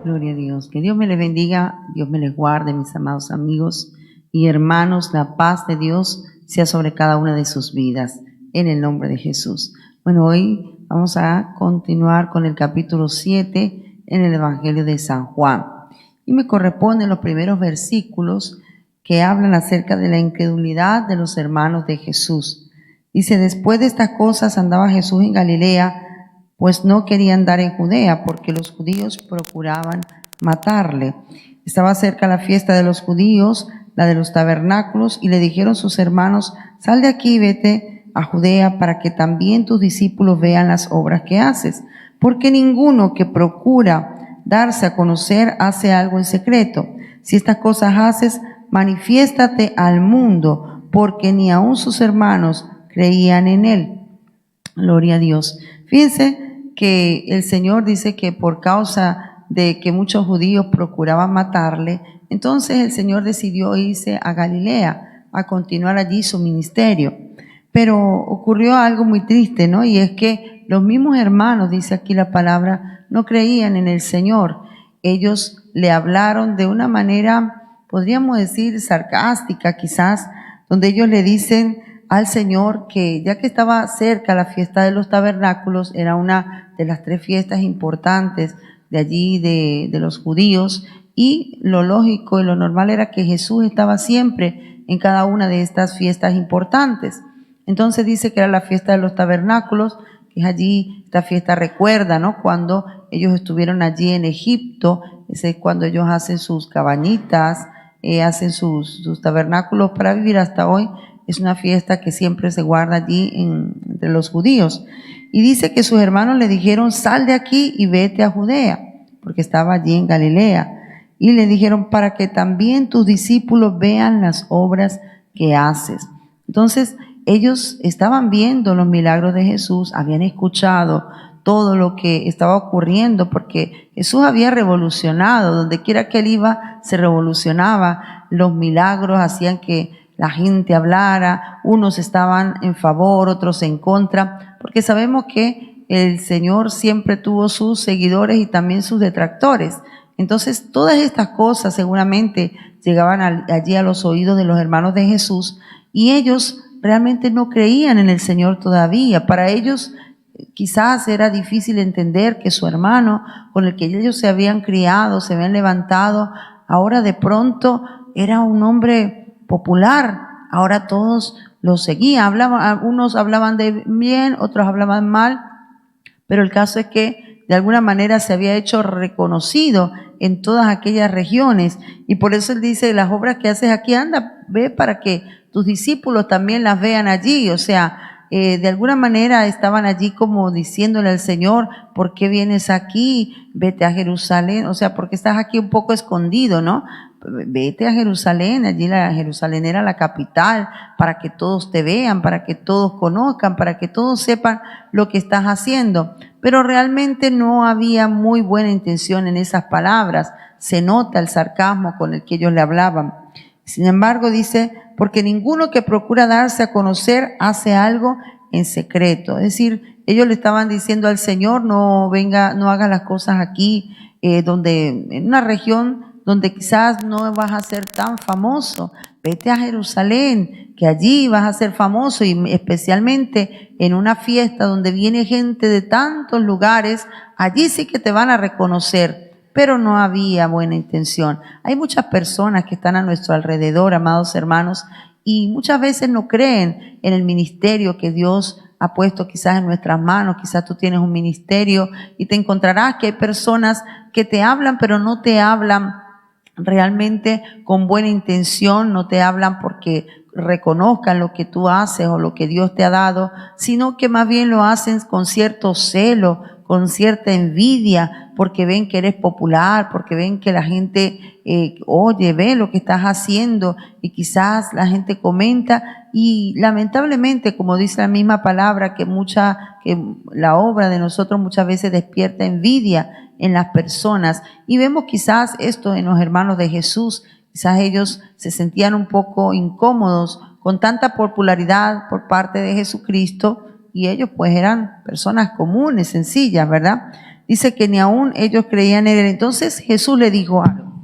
Gloria a Dios. Que Dios me les bendiga, Dios me les guarde, mis amados amigos y hermanos. La paz de Dios sea sobre cada una de sus vidas, en el nombre de Jesús. Bueno, hoy vamos a continuar con el capítulo 7 en el Evangelio de San Juan. Y me corresponden los primeros versículos que hablan acerca de la incredulidad de los hermanos de Jesús. Dice: después de estas cosas andaba Jesús en Galilea, pues no quería andar en Judea, porque los judíos procuraban matarle. Estaba cerca la fiesta de los judíos, la de los tabernáculos, y le dijeron sus hermanos: sal de aquí y vete a Judea, para que también tus discípulos vean las obras que haces. Porque ninguno que procura darse a conocer hace algo en secreto. Si estas cosas haces, manifiéstate al mundo, porque ni aun sus hermanos creían en él. Gloria a Dios. Fíjense que el Señor dice que por causa de que muchos judíos procuraban matarle, entonces el Señor decidió irse a Galilea a continuar allí su ministerio. Pero ocurrió algo muy triste, ¿no? Y es que los mismos hermanos, dice aquí la palabra, no creían en el Señor. Ellos le hablaron de una manera, podríamos decir, sarcástica quizás, donde ellos le dicen al Señor que ya que estaba cerca la fiesta de los tabernáculos, era una de las 3 fiestas importantes de allí de los judíos, y lo lógico y lo normal era que Jesús estaba siempre en cada una de estas fiestas importantes. Entonces dice que era la fiesta de los tabernáculos, que es allí, esta fiesta recuerda, ¿no?, cuando ellos estuvieron allí en Egipto, es cuando ellos hacen sus cabañitas, hacen sus tabernáculos para vivir hasta hoy. Es una fiesta que siempre se guarda allí entre los judíos. Y dice que sus hermanos le dijeron: sal de aquí y vete a Judea, porque estaba allí en Galilea. Y le dijeron: para que también tus discípulos vean las obras que haces. Entonces, ellos estaban viendo los milagros de Jesús, habían escuchado todo lo que estaba ocurriendo, porque Jesús había revolucionado. Donde quiera que él iba, se revolucionaba. Los milagros hacían que la gente hablara, unos estaban en favor, otros en contra, porque sabemos que el Señor siempre tuvo sus seguidores y también sus detractores. Entonces, todas estas cosas seguramente llegaban allí a los oídos de los hermanos de Jesús, y ellos realmente no creían en el Señor todavía. Para ellos quizás era difícil entender que su hermano, con el que ellos se habían criado, se habían levantado, ahora de pronto era un hombre popular. Ahora todos lo seguían. Unos hablaban de bien, otros hablaban mal, pero el caso es que de alguna manera se había hecho reconocido en todas aquellas regiones, y por eso él dice: las obras que haces aquí, anda, ve para que tus discípulos también las vean allí. O sea, de alguna manera estaban allí como diciéndole al Señor: ¿por qué vienes aquí? Vete a Jerusalén. O sea, porque estás aquí un poco escondido, ¿no? Vete a Jerusalén. Allí Jerusalén era la capital, para que todos te vean, para que todos conozcan, para que todos sepan lo que estás haciendo. Pero realmente no había muy buena intención en esas palabras. Se nota el sarcasmo con el que ellos le hablaban. Sin embargo, dice: porque ninguno que procura darse a conocer hace algo en secreto. Es decir, ellos le estaban diciendo al Señor: no venga, no haga las cosas aquí, en una región donde quizás no vas a ser tan famoso. Vete a Jerusalén, que allí vas a ser famoso, y especialmente en una fiesta donde viene gente de tantos lugares, allí sí que te van a reconocer. Pero no había buena intención. Hay muchas personas que están a nuestro alrededor, amados hermanos, y muchas veces no creen en el ministerio que Dios ha puesto quizás en nuestras manos. Quizás tú tienes un ministerio y te encontrarás que hay personas que te hablan, pero no te hablan realmente con buena intención, no te hablan porque reconozcan lo que tú haces o lo que Dios te ha dado, sino que más bien lo hacen con cierto celo, con cierta envidia, porque ven que eres popular, porque ven que la gente oye, ve lo que estás haciendo, y quizás la gente comenta, y lamentablemente, como dice la misma palabra, que la obra de nosotros muchas veces despierta envidia en las personas. Y vemos quizás esto en los hermanos de Jesús. Quizás ellos se sentían un poco incómodos con tanta popularidad por parte de Jesucristo, y ellos pues eran personas comunes, sencillas, ¿verdad? Dice que ni aún ellos creían en él. Entonces Jesús le dijo algo.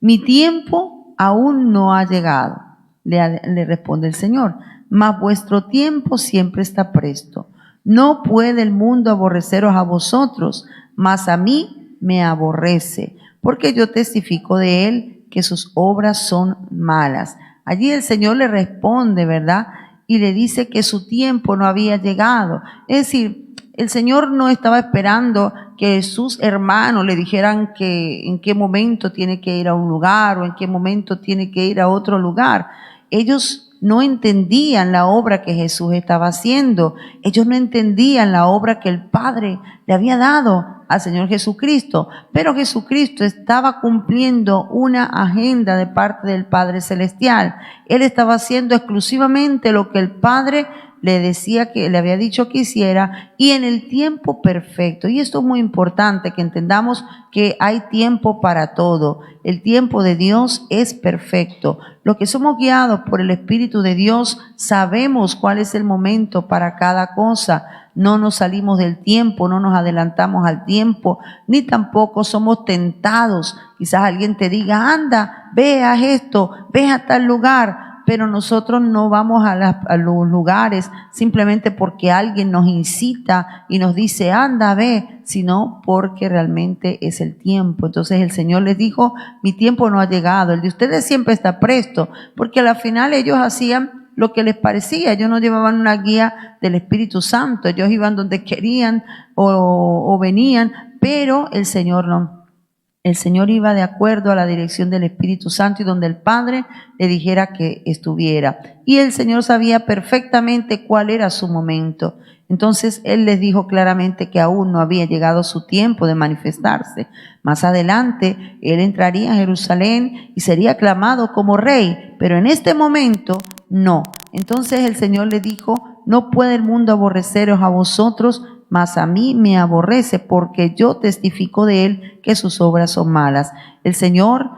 Mi tiempo aún no ha llegado, le responde el Señor, mas vuestro tiempo siempre está presto. No puede el mundo aborreceros a vosotros, mas a mí me aborrece, porque yo testifico de él que sus obras son malas. Allí el Señor le responde, ¿verdad? Y le dice que su tiempo no había llegado. Es decir, el Señor no estaba esperando que sus hermanos le dijeran que en qué momento tiene que ir a un lugar o en qué momento tiene que ir a otro lugar. Ellos no entendían la obra que Jesús estaba haciendo. Ellos no entendían la obra que el Padre le había dado al Señor Jesucristo. Pero Jesucristo estaba cumpliendo una agenda de parte del Padre Celestial. Él estaba haciendo exclusivamente lo que el Padre le decía que le había dicho que hiciera y en el tiempo perfecto. Y esto es muy importante, que entendamos que hay tiempo para todo. El tiempo de Dios es perfecto. Los que somos guiados por el Espíritu de Dios sabemos cuál es el momento para cada cosa. No nos salimos del tiempo, no nos adelantamos al tiempo, ni tampoco somos tentados. Quizás alguien te diga, anda, ve a esto, ve a tal lugar. Pero nosotros no vamos a los lugares simplemente porque alguien nos incita y nos dice, anda, ve, sino porque realmente es el tiempo. Entonces el Señor les dijo, mi tiempo no ha llegado, el de ustedes siempre está presto, porque al final ellos hacían lo que les parecía, ellos no llevaban una guía del Espíritu Santo, ellos iban donde querían o venían, pero el Señor no. El Señor iba de acuerdo a la dirección del Espíritu Santo y donde el Padre le dijera que estuviera. Y el Señor sabía perfectamente cuál era su momento. Entonces Él les dijo claramente que aún no había llegado su tiempo de manifestarse. Más adelante Él entraría a Jerusalén y sería aclamado como rey, pero en este momento no. Entonces el Señor le dijo, no puede el mundo aborreceros a vosotros, mas a mí me aborrece, porque yo testifico de él que sus obras son malas. El Señor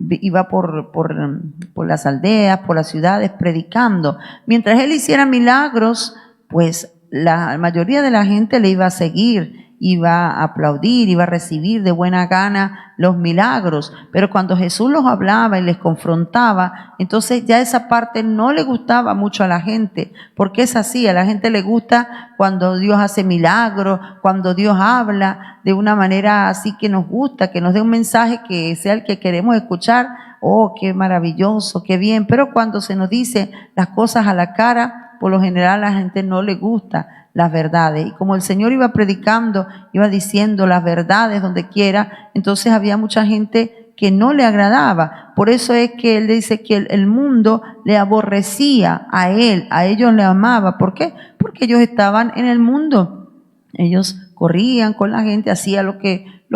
iba por las aldeas, por las ciudades, predicando. Mientras él hiciera milagros, pues la mayoría de la gente le iba a seguir, iba a aplaudir, iba a recibir de buena gana los milagros. Pero cuando Jesús los hablaba y les confrontaba, entonces ya esa parte no le gustaba mucho a la gente, porque es así, a la gente le gusta cuando Dios hace milagros, cuando Dios habla de una manera así que nos gusta, que nos dé un mensaje que sea el que queremos escuchar. Oh, qué maravilloso, qué bien. Pero cuando se nos dice las cosas a la cara, por lo general a la gente no le gusta las verdades. Y como el Señor iba predicando, iba diciendo las verdades donde quiera, entonces había mucha gente que no le agradaba. Por eso es que Él dice que el mundo le aborrecía a Él, a ellos le amaba. ¿Por qué? Porque ellos estaban en el mundo. Ellos corrían con la gente, hacían lo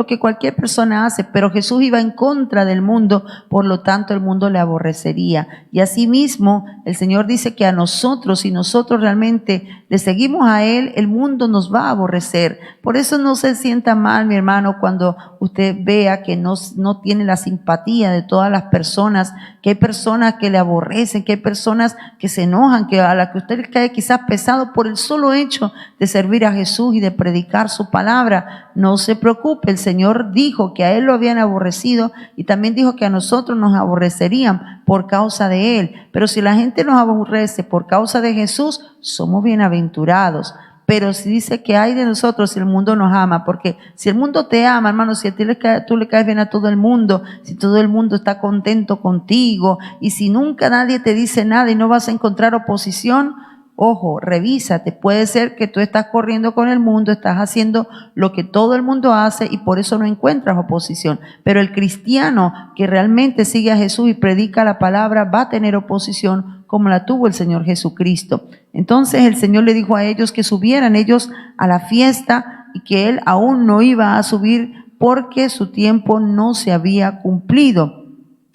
que cualquier persona hace, pero Jesús iba en contra del mundo, por lo tanto el mundo le aborrecería. Y asimismo el Señor dice que a nosotros, si nosotros realmente le seguimos a Él, el mundo nos va a aborrecer. Por eso no se sienta mal, mi hermano, cuando usted vea que no tiene la simpatía de todas las personas, que hay personas que le aborrecen, que hay personas que se enojan, que a las que usted le cae quizás pesado por el solo hecho de servir a Jesús y de predicar su palabra. No se preocupe, el Señor dijo que a Él lo habían aborrecido y también dijo que a nosotros nos aborrecerían por causa de Él. Pero si la gente nos aborrece por causa de Jesús, somos bienaventurados. Pero si dice que hay de nosotros si el mundo nos ama, porque si el mundo te ama, hermano, si a ti tú le caes bien a todo el mundo, si todo el mundo está contento contigo y si nunca nadie te dice nada y no vas a encontrar oposición, ojo, revísate, puede ser que tú estás corriendo con el mundo, estás haciendo lo que todo el mundo hace y por eso no encuentras oposición. Pero el cristiano que realmente sigue a Jesús y predica la palabra va a tener oposición como la tuvo el Señor Jesucristo. Entonces el Señor le dijo a ellos que subieran ellos a la fiesta y que Él aún no iba a subir porque su tiempo no se había cumplido.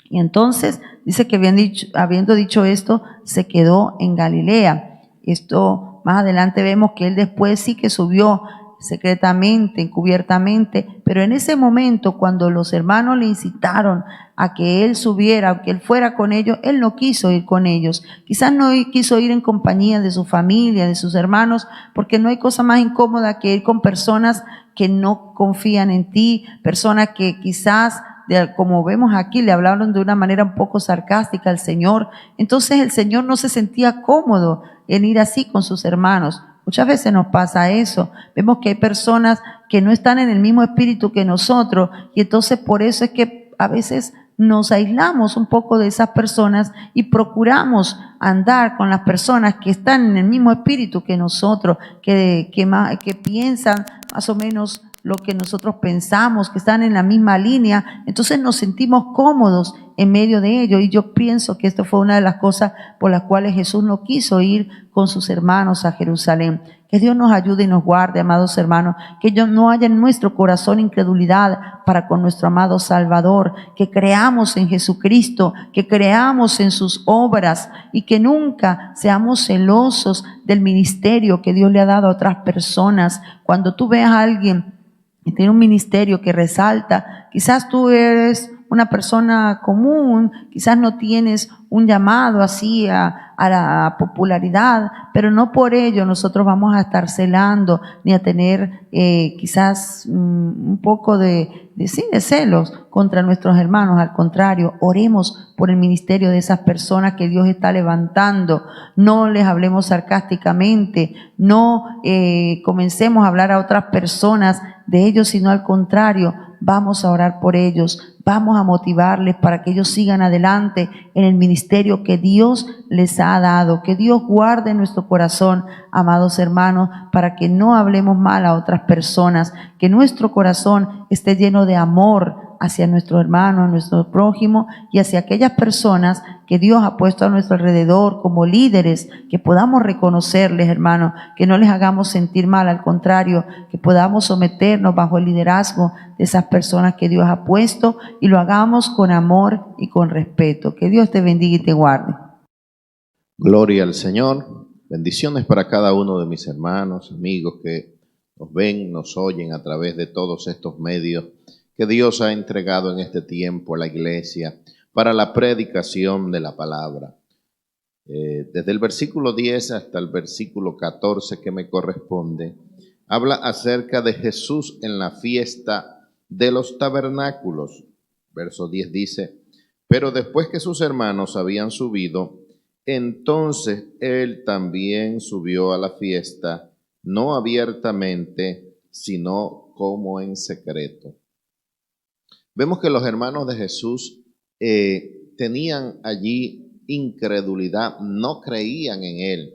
Y entonces dice que habiendo dicho esto, se quedó en Galilea. Esto más adelante vemos que Él después sí que subió secretamente, encubiertamente, pero en ese momento cuando los hermanos le incitaron a que él subiera, que él fuera con ellos, él no quiso ir con ellos. Quizás no quiso ir en compañía de su familia, de sus hermanos, porque no hay cosa más incómoda que ir con personas que no confían en ti, personas que quizás, como vemos aquí, le hablaron de una manera un poco sarcástica al Señor. Entonces el Señor no se sentía cómodo en ir así con sus hermanos. Muchas veces nos pasa eso. Vemos que hay personas que no están en el mismo espíritu que nosotros y entonces por eso es que a veces nos aislamos un poco de esas personas y procuramos andar con las personas que están en el mismo espíritu que nosotros, que piensan más o menos lo que nosotros pensamos, que están en la misma línea. Entonces nos sentimos cómodos en medio de ello, y yo pienso que esto fue una de las cosas por las cuales Jesús no quiso ir con sus hermanos a Jerusalén. Que Dios nos ayude y nos guarde, amados hermanos, que no haya en nuestro corazón incredulidad para con nuestro amado Salvador, que creamos en Jesucristo, que creamos en sus obras y que nunca seamos celosos del ministerio que Dios le ha dado a otras personas. Cuando tú veas a alguien que tiene un ministerio que resalta, quizás tú eres una persona común, quizás no tienes un llamado así a la popularidad, pero no por ello nosotros vamos a estar celando ni a tener quizás un poco de celos contra nuestros hermanos. Al contrario, oremos por el ministerio de esas personas que Dios está levantando. No les hablemos sarcásticamente, no comencemos a hablar a otras personas de ellos, sino al contrario, vamos a orar por ellos, vamos a motivarles para que ellos sigan adelante en el ministerio que Dios les ha dado. Que Dios guarde nuestro corazón, amados hermanos, para que no hablemos mal a otras personas, que nuestro corazón esté lleno de amor hacia nuestro hermano, a nuestro prójimo y hacia aquellas personas que Dios ha puesto a nuestro alrededor como líderes, que podamos reconocerles, hermanos, que no les hagamos sentir mal, al contrario, que podamos someternos bajo el liderazgo de esas personas que Dios ha puesto y lo hagamos con amor y con respeto. Que Dios te bendiga y te guarde. Gloria al Señor. Bendiciones para cada uno de mis hermanos, amigos que nos ven, nos oyen a través de todos estos medios que Dios ha entregado en este tiempo a la iglesia para la predicación de la palabra. Desde el versículo 10 hasta el versículo 14 que me corresponde, habla acerca de Jesús en la fiesta de los tabernáculos. Verso 10 dice: pero después que sus hermanos habían subido, entonces él también subió a la fiesta, no abiertamente, sino como en secreto. Vemos que los hermanos de Jesús tenían allí incredulidad, no creían en él.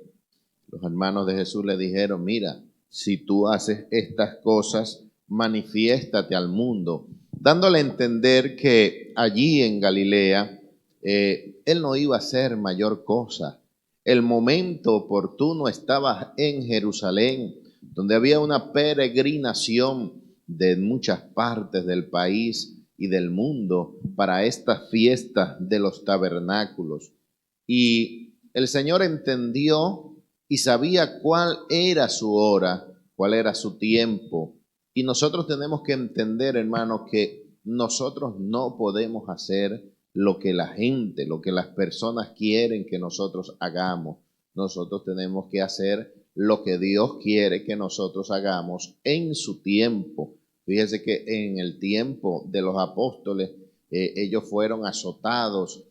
Los hermanos de Jesús le dijeron: mira, si tú haces estas cosas, manifiéstate al mundo, dándole a entender que allí en Galilea él no iba a hacer mayor cosa. El momento oportuno estaba en Jerusalén, donde había una peregrinación de muchas partes del país y del mundo para estas fiestas de los tabernáculos. Y el Señor entendió y sabía cuál era su hora, cuál era su tiempo. Y nosotros tenemos que entender, hermanos, que nosotros no podemos hacer lo que la gente, lo que las personas quieren que nosotros hagamos. Nosotros tenemos que hacer lo que Dios quiere que nosotros hagamos en su tiempo. Fíjese que en el tiempo de los apóstoles, ellos fueron azotados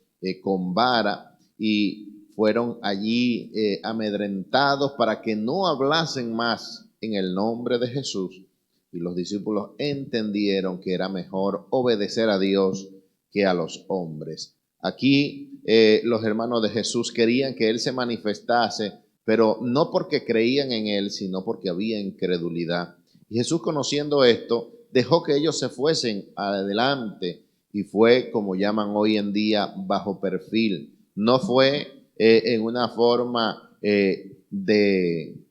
con vara y fueron allí amedrentados para que no hablasen más en el nombre de Jesús. Y los discípulos entendieron que era mejor obedecer a Dios que a los hombres. Aquí los hermanos de Jesús querían que Él se manifestase, pero no porque creían en Él, sino porque había incredulidad. Y Jesús, conociendo esto, dejó que ellos se fuesen adelante y fue, como llaman hoy en día, bajo perfil. No fue en una forma de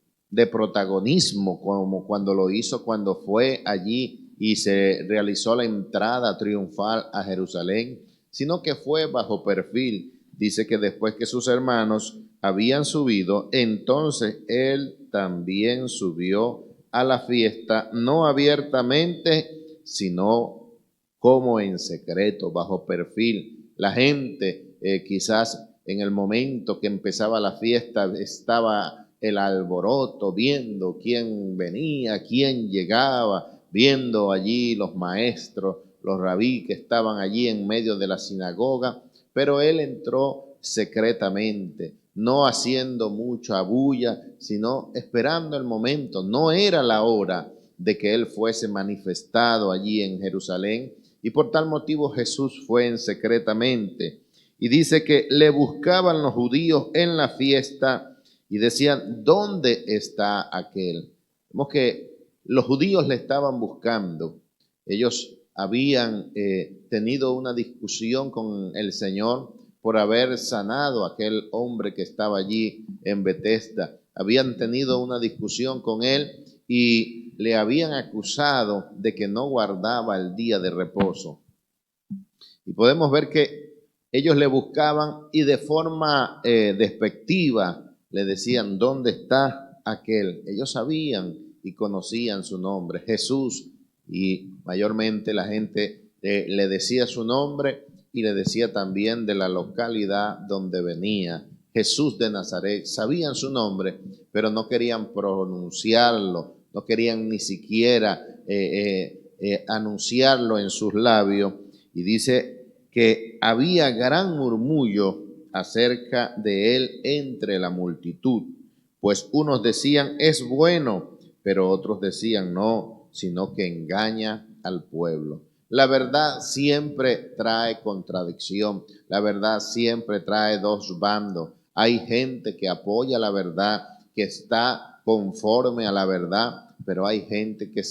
protagonismo como cuando lo hizo cuando fue allí y se realizó la entrada triunfal a Jerusalén, sino que fue bajo perfil. Dice que después que sus hermanos habían subido, entonces él también subió a la fiesta, no abiertamente, sino como en secreto, bajo perfil. La gente quizás en el momento que empezaba la fiesta estaba el alboroto, viendo quién venía, quién llegaba, viendo allí los maestros, los rabí que estaban allí en medio de la sinagoga, pero él entró secretamente, no haciendo mucha bulla, sino esperando el momento. No era la hora de que él fuese manifestado allí en Jerusalén, y por tal motivo Jesús fue en secretamente. Y dice que le buscaban los judíos en la fiesta y decían, ¿dónde está aquel? Vemos que los judíos le estaban buscando. Ellos habían tenido una discusión con el Señor por haber sanado a aquel hombre que estaba allí en Betesda. Habían tenido una discusión con él y le habían acusado de que no guardaba el día de reposo. Y podemos ver que ellos le buscaban y de forma despectiva le decían, ¿dónde está aquel? Ellos sabían y conocían su nombre, Jesús, y mayormente la gente le decía su nombre y le decía también de la localidad donde venía, Jesús de Nazaret. Sabían su nombre, pero no querían pronunciarlo, no querían ni siquiera anunciarlo en sus labios. Y dice que había gran murmullo acerca de él entre la multitud, pues unos decían, es bueno, pero otros decían, no, sino que engaña al pueblo. La verdad siempre trae contradicción, la verdad siempre trae dos bandos. Hay gente que apoya la verdad, que está conforme a la verdad, pero hay gente que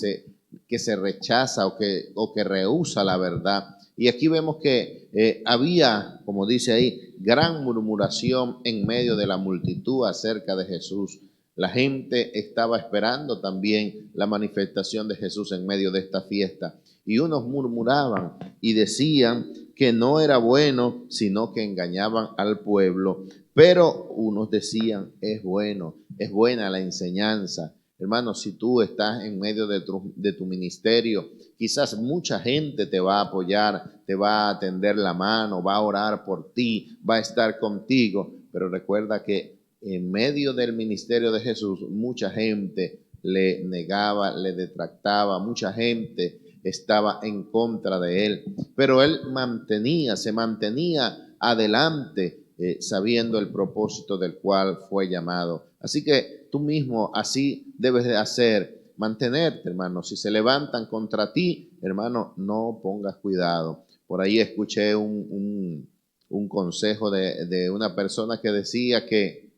se rechaza o que rehúsa la verdad. Y aquí vemos que había, como dice ahí, gran murmuración en medio de la multitud acerca de Jesús. La gente estaba esperando también la manifestación de Jesús en medio de esta fiesta. Y unos murmuraban y decían que no era bueno, sino que engañaban al pueblo. Pero unos decían, es bueno, es buena la enseñanza. Hermano, si tú estás en medio de tu ministerio, quizás mucha gente te va a apoyar, te va a tender la mano, va a orar por ti, va a estar contigo. Pero recuerda que en medio del ministerio de Jesús, mucha gente le negaba, le detractaba, mucha gente estaba en contra de él. Pero él se mantenía adelante, sabiendo el propósito del cual fue llamado. Así que tú mismo así debes de hacer, mantenerte, hermano. Si se levantan contra ti, hermano, no pongas cuidado. Por ahí escuché un consejo de una persona que decía que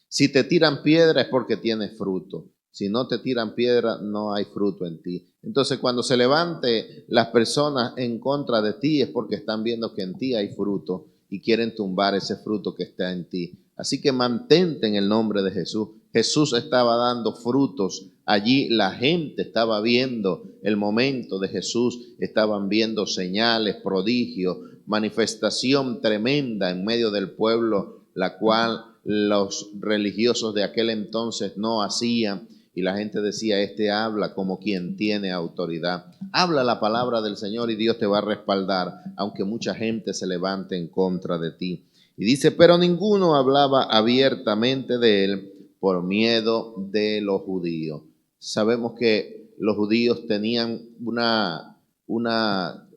si te tiran piedra es porque tienes fruto. Si no te tiran piedra, no hay fruto en ti. Entonces, cuando se levante las personas en contra de ti es porque están viendo que en ti hay fruto y quieren tumbar ese fruto que está en ti. Así que mantente en el nombre de Jesús. Jesús estaba dando frutos. Allí la gente estaba viendo el momento de Jesús, estaban viendo señales, prodigios, manifestación tremenda en medio del pueblo, la cual los religiosos de aquel entonces no hacían. Y la gente decía, este habla como quien tiene autoridad. Habla la palabra del Señor y Dios te va a respaldar, aunque mucha gente se levante en contra de ti. Y dice, pero ninguno hablaba abiertamente de él por miedo de los judíos. Sabemos que los judíos tenían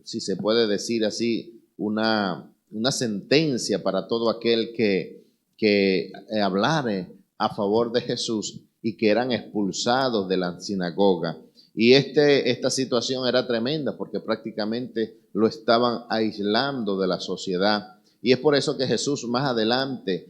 si se puede decir así, una sentencia para todo aquel que hablare a favor de Jesús, y que eran expulsados de la sinagoga. Y esta situación era tremenda porque prácticamente lo estaban aislando de la sociedad. Y es por eso que Jesús más adelante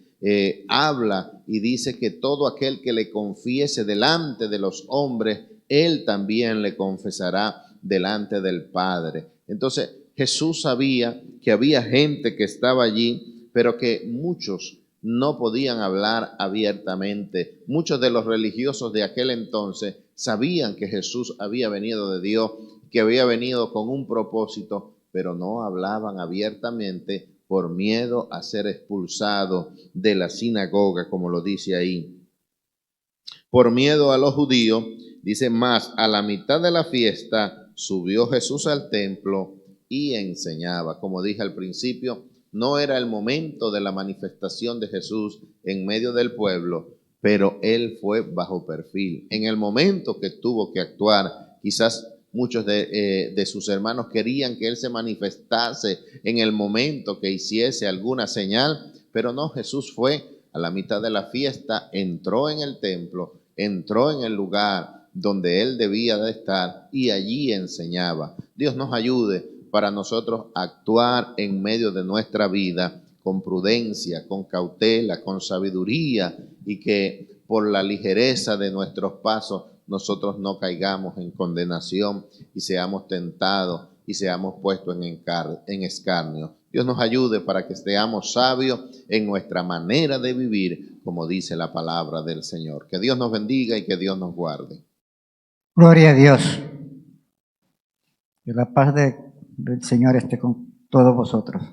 habla y dice que todo aquel que le confiese delante de los hombres, él también le confesará delante del Padre. Entonces Jesús sabía que había gente que estaba allí, pero que muchos no podían hablar abiertamente. Muchos de los religiosos de aquel entonces sabían que Jesús había venido de Dios, que había venido con un propósito, pero no hablaban abiertamente por miedo a ser expulsados de la sinagoga, como lo dice ahí. Por miedo a los judíos, Dice, más a la mitad de la fiesta subió Jesús al templo y enseñaba. Como dije al principio, no era el momento de la manifestación de Jesús en medio del pueblo, pero él fue bajo perfil. En el momento que tuvo que actuar, quizás muchos de sus hermanos querían que él se manifestase en el momento que hiciese alguna señal, pero no, Jesús fue a la mitad de la fiesta, entró en el templo, entró en el lugar donde él debía de estar y allí enseñaba. Dios nos ayude para nosotros actuar en medio de nuestra vida con prudencia, con cautela, con sabiduría, y que por la ligereza de nuestros pasos nosotros no caigamos en condenación y seamos tentados y seamos puestos en escarnio. Dios nos ayude para que seamos sabios en nuestra manera de vivir, como dice la palabra del Señor. Que Dios nos bendiga y que Dios nos guarde. Gloria a Dios. Que la paz del Señor esté con todos vosotros.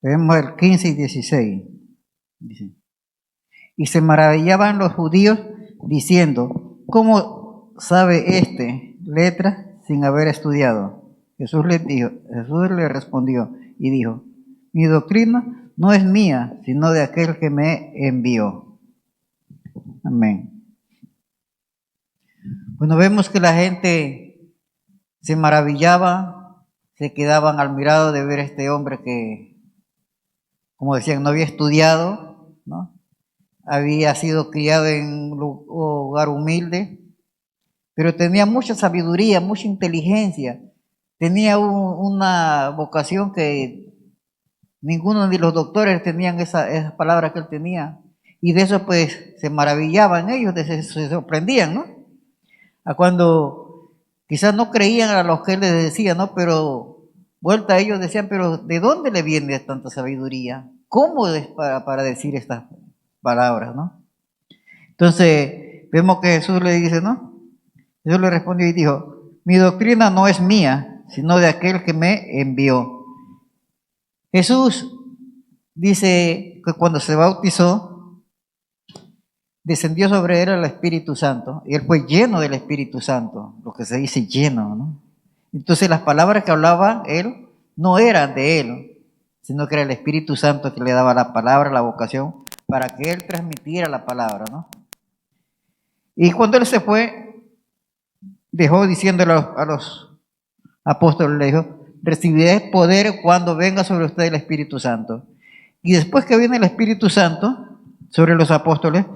Vemos el 15 y 16. Dice, y se maravillaban los judíos diciendo, ¿cómo sabe este letras sin haber estudiado? Jesús le respondió y dijo, mi doctrina no es mía, sino de aquel que me envió. Amén. Bueno, vemos que la gente se maravillaba, se quedaban al mirado de ver a este hombre que, como decían, no había estudiado, ¿no? Había sido criado en un hogar humilde, pero tenía mucha sabiduría, mucha inteligencia, tenía una vocación que ninguno de los doctores tenían esas palabras que él tenía, y de eso pues se maravillaban ellos, se sorprendían, ¿no? A cuando quizás no creían a lo que él les decía, ¿no? Pero vuelta a ellos decían, pero ¿de dónde le viene tanta sabiduría? ¿Cómo es para decir estas palabras, no? Entonces vemos que Jesús le dice, ¿no? Jesús le respondió y dijo, mi doctrina no es mía, sino de aquel que me envió. Jesús dice que cuando se bautizó, descendió sobre él el Espíritu Santo, y él fue lleno del Espíritu Santo, lo que se dice lleno, ¿no? Entonces las palabras que hablaba él no eran de él, sino que era el Espíritu Santo que le daba la palabra, la vocación, para que él transmitiera la palabra, ¿no? Y cuando él se fue, dejó diciéndole a los apóstoles, le dijo, recibiréis poder cuando venga sobre ustedes el Espíritu Santo. Y después que viene el Espíritu Santo sobre los apóstoles,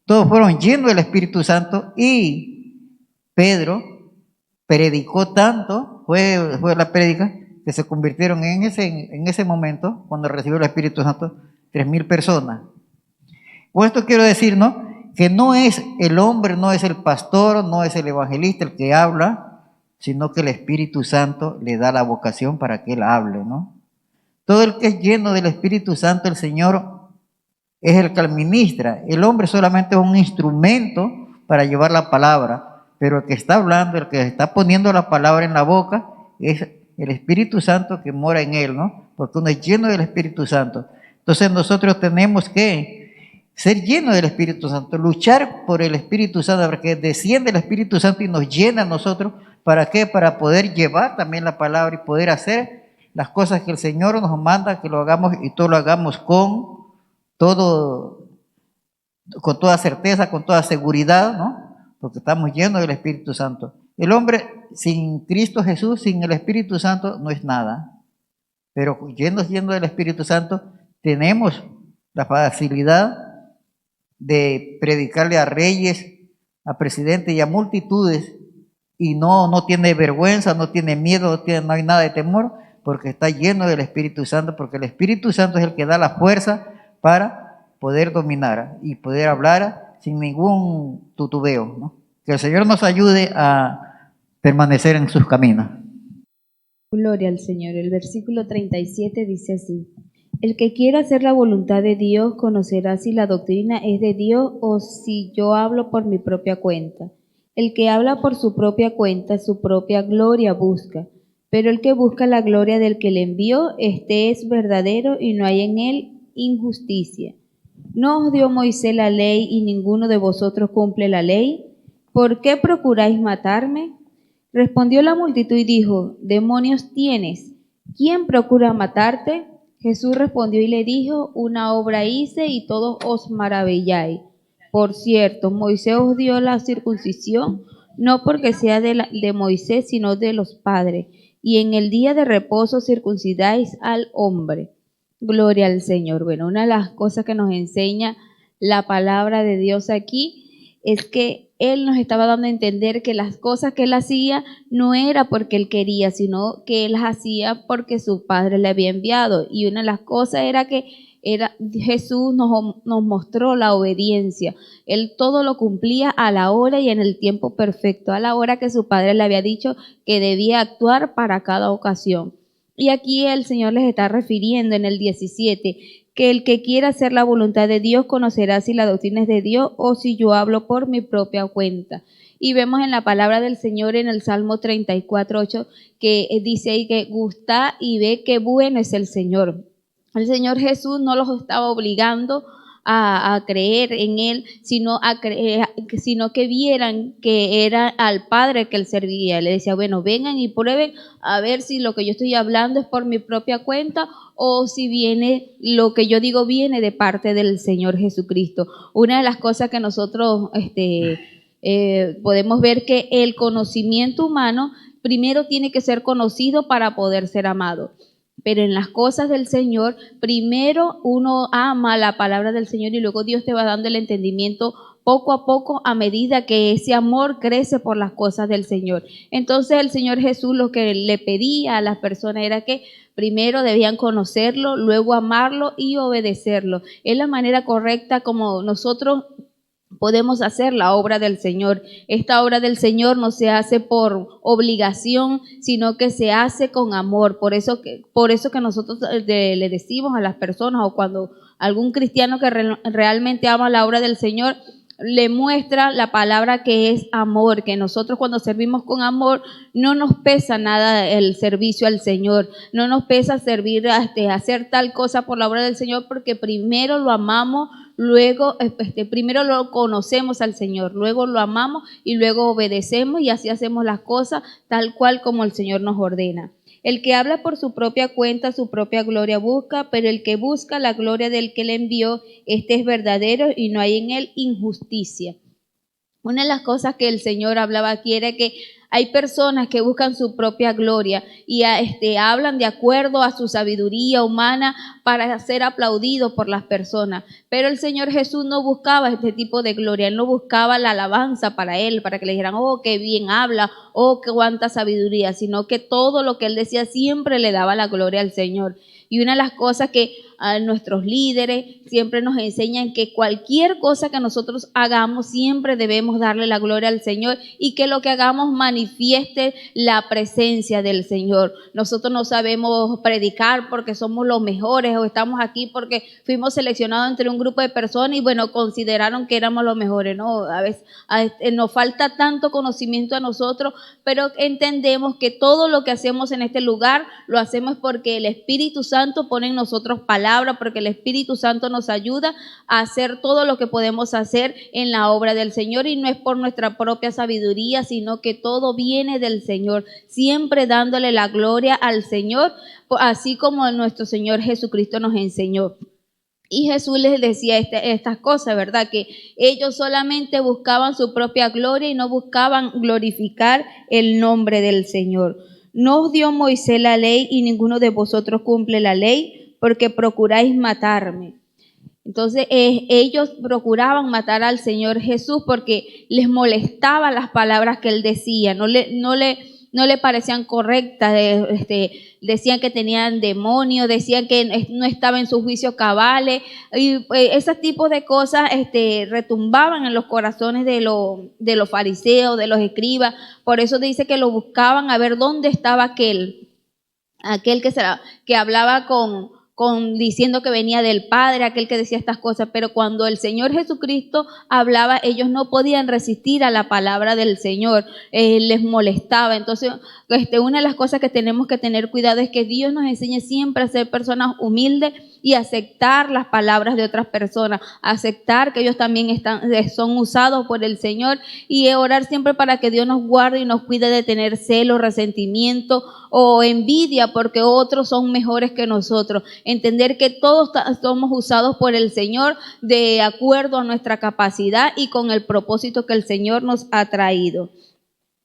todos fueron llenos del Espíritu Santo, y Pedro predicó tanto, fue la prédica, que se convirtieron en ese momento, cuando recibió el Espíritu Santo, 3,000 personas. Con esto quiero decir, ¿no?, que no es el hombre, no es el pastor, no es el evangelista el que habla, sino que el Espíritu Santo le da la vocación para que él hable, ¿no? Todo el que es lleno del Espíritu Santo, el Señor es el que administra. El hombre solamente es un instrumento para llevar la palabra, pero el que está hablando, el que está poniendo la palabra en la boca, es el Espíritu Santo que mora en él, ¿no? Porque uno es lleno del Espíritu Santo. Entonces nosotros tenemos que ser llenos del Espíritu Santo, luchar por el Espíritu Santo, porque desciende el Espíritu Santo y nos llena a nosotros. ¿Para qué? Para poder llevar también la palabra y poder hacer las cosas que el Señor nos manda que lo hagamos, y todo lo hagamos con toda certeza, con toda seguridad, ¿no? Porque estamos llenos del Espíritu Santo. El hombre sin Cristo Jesús, sin el Espíritu Santo, no es nada. Pero llenos del Espíritu Santo, tenemos la facilidad de predicarle a reyes, a presidentes y a multitudes, y no tiene vergüenza, no tiene miedo, no hay nada de temor, porque está lleno del Espíritu Santo, porque el Espíritu Santo es el que da la fuerza para poder dominar y poder hablar sin ningún tutubeo, ¿no? Que el Señor nos ayude a permanecer en sus caminos. Gloria al Señor. El versículo 37 dice así: el que quiera hacer la voluntad de Dios conocerá si la doctrina es de Dios o si yo hablo por mi propia cuenta. El que habla por su propia cuenta, su propia gloria busca, pero el que busca la gloria del que le envió, este es verdadero y no hay en él injusticia. ¿No os dio Moisés la ley y ninguno de vosotros cumple la ley? ¿por qué procuráis matarme? Respondió la multitud y dijo, demonios tienes, ¿quién procura matarte? Jesús respondió y le dijo, una obra hice y todos os maravilláis. Por cierto, Moisés os dio la circuncisión, no porque sea de Moisés, sino de los padres, y en el día de reposo circuncidáis al hombre. Gloria al Señor. Bueno, una de las cosas que nos enseña la palabra de Dios aquí es que Él nos estaba dando a entender que las cosas que Él hacía no era porque Él quería, sino que Él las hacía porque su Padre le había enviado. Y una de las cosas era que Jesús nos mostró la obediencia. Él todo lo cumplía a la hora y en el tiempo perfecto, a la hora que su Padre le había dicho que debía actuar para cada ocasión. Y aquí el Señor les está refiriendo en el 17, que el que quiera hacer la voluntad de Dios conocerá si la doctrina es de Dios o si yo hablo por mi propia cuenta. Y vemos en la palabra del Señor en el Salmo 34:8 que dice ahí que gusta y ve qué bueno es el Señor. El Señor Jesús no los estaba obligando a creer en Él, sino que vieran que era al Padre que Él servía. Le decía, bueno, vengan y prueben a ver si lo que yo estoy hablando es por mi propia cuenta o si viene, lo que yo digo viene de parte del Señor Jesucristo. Una de las cosas que nosotros podemos ver que el conocimiento humano primero tiene que ser conocido para poder ser amado. Pero en las cosas del Señor, primero uno ama la palabra del Señor y luego Dios te va dando el entendimiento poco a poco a medida que ese amor crece por las cosas del Señor. Entonces el Señor Jesús lo que le pedía a las personas era que primero debían conocerlo, luego amarlo y obedecerlo. Es la manera correcta como nosotros podemos hacer la obra del Señor. Esta obra del Señor no se hace por obligación, sino que se hace con amor. Por eso que nosotros le decimos a las personas, o cuando algún cristiano que realmente ama la obra del Señor, le muestra la palabra que es amor, que nosotros cuando servimos con amor no nos pesa nada el servicio al Señor, no nos pesa servir, hacer tal cosa por la obra del Señor, porque primero lo amamos, luego primero lo conocemos al Señor, luego lo amamos y luego obedecemos y así hacemos las cosas tal cual como el Señor nos ordena. El que habla por su propia cuenta, su propia gloria busca, pero el que busca la gloria del que le envió, este es verdadero y no hay en él injusticia. Una de las cosas que el Señor hablaba aquí era que hay personas que buscan su propia gloria y hablan de acuerdo a su sabiduría humana para ser aplaudidos por las personas. Pero el Señor Jesús no buscaba este tipo de gloria, Él no buscaba la alabanza para Él, para que le dijeran, oh, qué bien habla, oh, qué cuánta sabiduría, sino que todo lo que Él decía siempre le daba la gloria al Señor. Y una de las cosas que a nuestros líderes siempre nos enseñan que cualquier cosa que nosotros hagamos siempre debemos darle la gloria al Señor y que lo que hagamos manifieste la presencia del Señor. Nosotros no sabemos predicar porque somos los mejores o estamos aquí porque fuimos seleccionados entre un grupo de personas y bueno, consideraron que éramos los mejores. No, a veces nos falta tanto conocimiento a nosotros, pero entendemos que todo lo que hacemos en este lugar lo hacemos porque el Espíritu Santo pone en nosotros palabras, porque el Espíritu Santo nos ayuda a hacer todo lo que podemos hacer en la obra del Señor y no es por nuestra propia sabiduría, sino que todo viene del Señor, siempre dándole la gloria al Señor, así como nuestro Señor Jesucristo nos enseñó. Y Jesús les decía estas cosas, ¿verdad? Que ellos solamente buscaban su propia gloria y no buscaban glorificar el nombre del Señor. No os dio Moisés la ley y ninguno de vosotros cumple la ley, porque procuráis matarme. Entonces ellos procuraban matar al Señor Jesús porque les molestaban las palabras que Él decía, no le parecían correctas, decían que tenían demonios, decían que no estaba en sus juicios cabales, y ese tipo de cosas retumbaban en los corazones de los fariseos, de los escribas. Por eso dice que lo buscaban a ver dónde estaba aquel que hablaba diciendo que venía del Padre, aquel que decía estas cosas, pero cuando el Señor Jesucristo hablaba, ellos no podían resistir a la palabra del Señor, les molestaba. Entonces, una de las cosas que tenemos que tener cuidado es que Dios nos enseñe siempre a ser personas humildes y aceptar las palabras de otras personas, aceptar que ellos también son usados por el Señor, y orar siempre para que Dios nos guarde y nos cuide de tener celo, resentimiento o envidia porque otros son mejores que nosotros. Entender que todos somos usados por el Señor de acuerdo a nuestra capacidad y con el propósito que el Señor nos ha traído.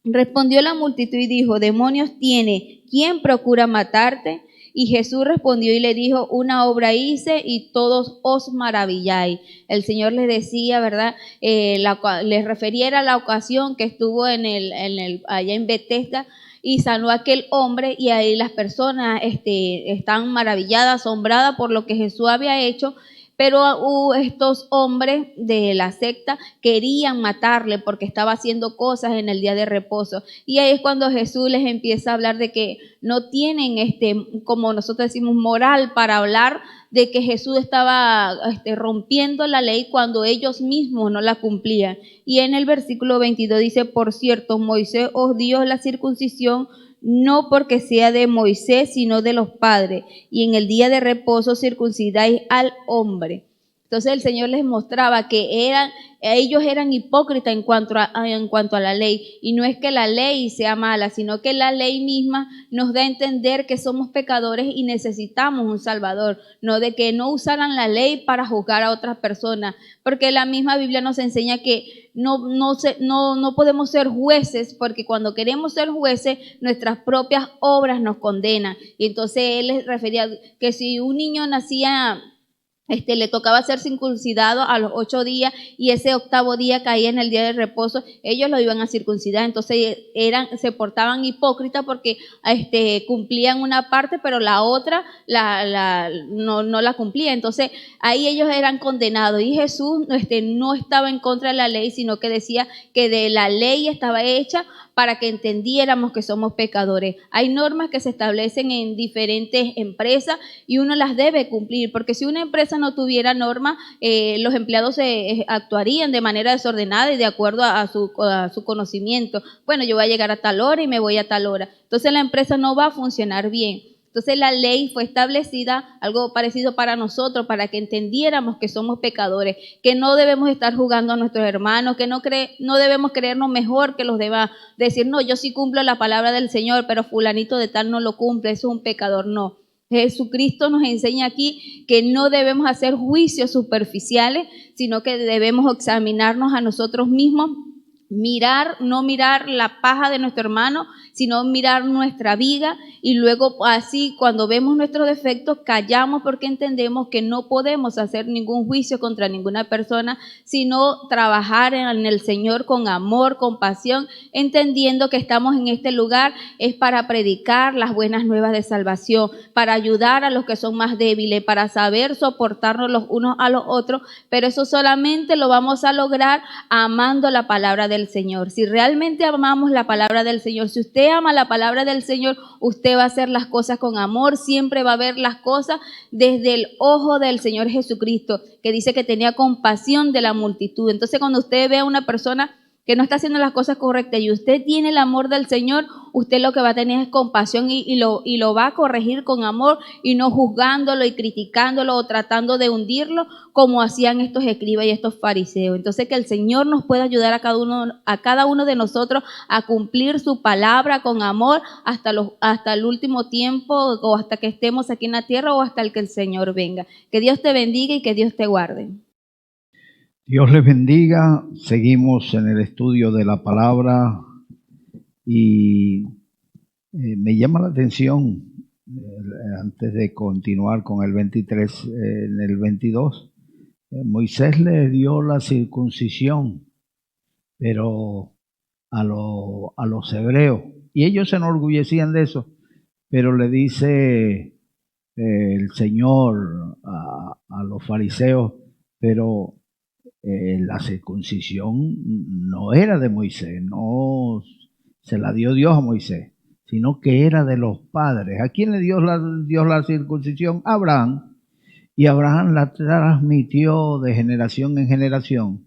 Respondió la multitud y dijo: demonios tiene, ¿quién procura matarte? Y Jesús respondió y le dijo: una obra hice y todos os maravilláis. El Señor les decía, ¿verdad? Les referiera a la ocasión que estuvo allá en Betesda y sanó a aquel hombre, y ahí las personas están maravilladas, asombradas por lo que Jesús había hecho. Pero estos hombres de la secta querían matarle porque estaba haciendo cosas en el día de reposo. Y ahí es cuando Jesús les empieza a hablar de que no tienen, como nosotros decimos, moral para hablar de que Jesús estaba rompiendo la ley cuando ellos mismos no la cumplían. Y en el versículo 22 dice: por cierto, Moisés os dio la circuncisión no porque sea de Moisés, sino de los padres, y en el día de reposo circuncidáis al hombre. Entonces el Señor les mostraba que ellos eran hipócritas en cuanto a la ley, y no es que la ley sea mala, sino que la ley misma nos da a entender que somos pecadores y necesitamos un Salvador, no de que no usaran la ley para juzgar a otras personas, porque la misma Biblia nos enseña que no podemos ser jueces, porque cuando queremos ser jueces, nuestras propias obras nos condenan. Y entonces él les refería que si un niño nacía, le tocaba ser circuncidado a los 8 días y ese 8º día caía en el día de reposo, ellos lo iban a circuncidar. Entonces se portaban hipócritas porque cumplían una parte, pero la otra no la cumplía. Entonces ahí ellos eran condenados, y Jesús no estaba en contra de la ley, sino que decía que de la ley estaba hecha para que entendiéramos que somos pecadores. Hay normas que se establecen en diferentes empresas y uno las debe cumplir, porque si una empresa no tuviera normas, los empleados actuarían de manera desordenada y de acuerdo a su conocimiento. Bueno, yo voy a llegar a tal hora y me voy a tal hora. Entonces la empresa no va a funcionar bien. Entonces la ley fue establecida, algo parecido para nosotros, para que entendiéramos que somos pecadores, que no debemos estar jugando a nuestros hermanos, que no debemos creernos mejor que los demás, decir, no, yo sí cumplo la palabra del Señor, pero fulanito de tal no lo cumple, eso es un pecador. No. Jesucristo nos enseña aquí que no debemos hacer juicios superficiales, sino que debemos examinarnos a nosotros mismos, no mirar la paja de nuestro hermano, sino mirar nuestra viga, y luego así cuando vemos nuestros defectos callamos, porque entendemos que no podemos hacer ningún juicio contra ninguna persona, sino trabajar en el Señor con amor, con pasión, entendiendo que estamos en este lugar es para predicar las buenas nuevas de salvación, para ayudar a los que son más débiles, para saber soportarnos los unos a los otros, pero eso solamente lo vamos a lograr amando la palabra del Señor. Si realmente amamos la palabra del Señor, si usted ama la palabra del Señor, usted va a hacer las cosas con amor, siempre va a ver las cosas desde el ojo del Señor Jesucristo, que dice que tenía compasión de la multitud. Entonces cuando usted ve a una persona que no está haciendo las cosas correctas y usted tiene el amor del Señor, usted lo que va a tener es compasión y lo va a corregir con amor, y no juzgándolo y criticándolo o tratando de hundirlo como hacían estos escribas y estos fariseos. Entonces que el Señor nos pueda ayudar a cada uno de nosotros a cumplir su palabra con amor hasta el último tiempo, o hasta que estemos aquí en la tierra, o hasta el que el Señor venga. Que Dios te bendiga y que Dios te guarde. Dios les bendiga. Seguimos en el estudio de la palabra y me llama la atención, antes de continuar con el 23, en el 22, Moisés le dio la circuncisión, pero a los hebreos, y ellos se enorgullecían de eso, pero le dice el Señor a los fariseos, pero la circuncisión no era de Moisés, no se la dio Dios a Moisés. sino que era de los padres. ¿A quién le dio la circuncisión? A Abraham. Y Abraham la transmitió de generación en generación.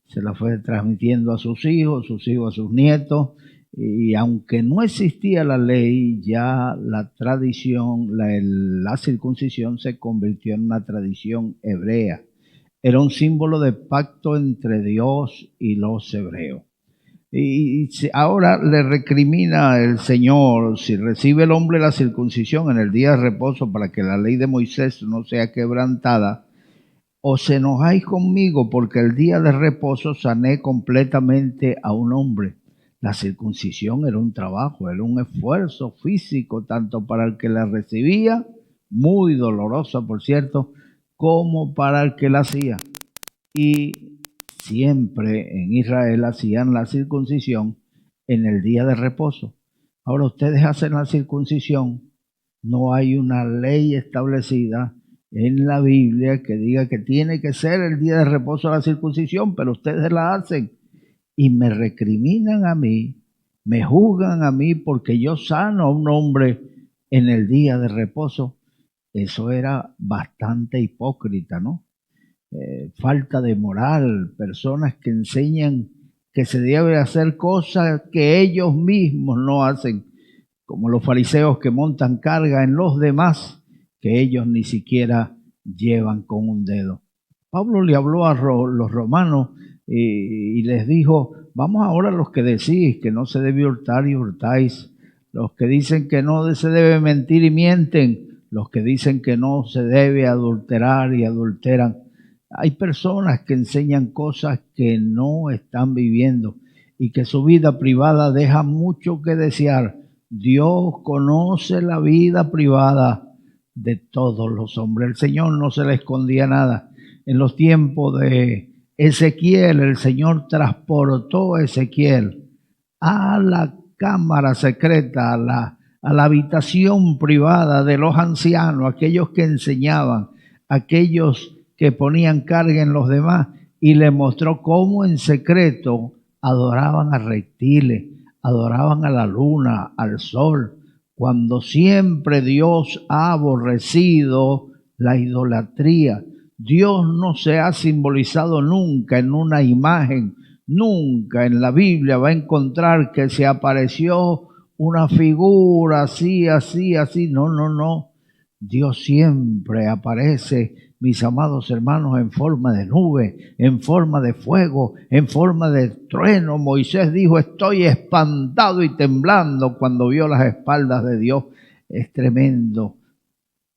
Se la fue transmitiendo a sus hijos a sus nietos. Y aunque no existía la ley, ya la tradición, la circuncisión se convirtió en una tradición hebrea. Era un símbolo de pacto entre Dios y los hebreos. Y ahora le recrimina el Señor, si recibe el hombre la circuncisión en el día de reposo para que la ley de Moisés no sea quebrantada, os enojáis conmigo porque el día de reposo sané completamente a un hombre. La circuncisión era un trabajo, era un esfuerzo físico, tanto para el que la recibía, muy dolorosa por cierto, como para el que la hacía. Y siempre en Israel hacían la circuncisión en el día de reposo. Ahora ustedes hacen la circuncisión, no hay una ley establecida en la Biblia que diga que tiene que ser el día de reposo la circuncisión, pero ustedes la hacen y me recriminan a mí, me juzgan a mí porque yo sano a un hombre en el día de reposo. Eso era bastante hipócrita, ¿no? Falta de moral, personas que enseñan que se debe hacer cosas que ellos mismos no hacen, como los fariseos que montan carga en los demás que ellos ni siquiera llevan con un dedo. Pablo le habló a los romanos y les dijo, vamos ahora a los que decís que no se debe hurtar y hurtáis, los que dicen que no se debe mentir y mienten, los que dicen que no se debe adulterar y adulteran. Hay personas que enseñan cosas que no están viviendo y que su vida privada deja mucho que desear. Dios conoce la vida privada de todos los hombres. El Señor no se le escondía nada. En los tiempos de Ezequiel, el Señor transportó a Ezequiel a la cámara secreta, a la habitación privada de los ancianos, aquellos que enseñaban, aquellos que ponían carga en los demás, y le mostró cómo en secreto adoraban a reptiles, adoraban a la luna, al sol, cuando siempre Dios ha aborrecido la idolatría. Dios no se ha simbolizado nunca en una imagen, nunca en la Biblia va a encontrar que se apareció una figura así, así, así. No. Dios siempre aparece, mis amados hermanos, en forma de nube, en forma de fuego, en forma de trueno. Moisés dijo, estoy espantado y temblando cuando vio las espaldas de Dios. Es tremendo.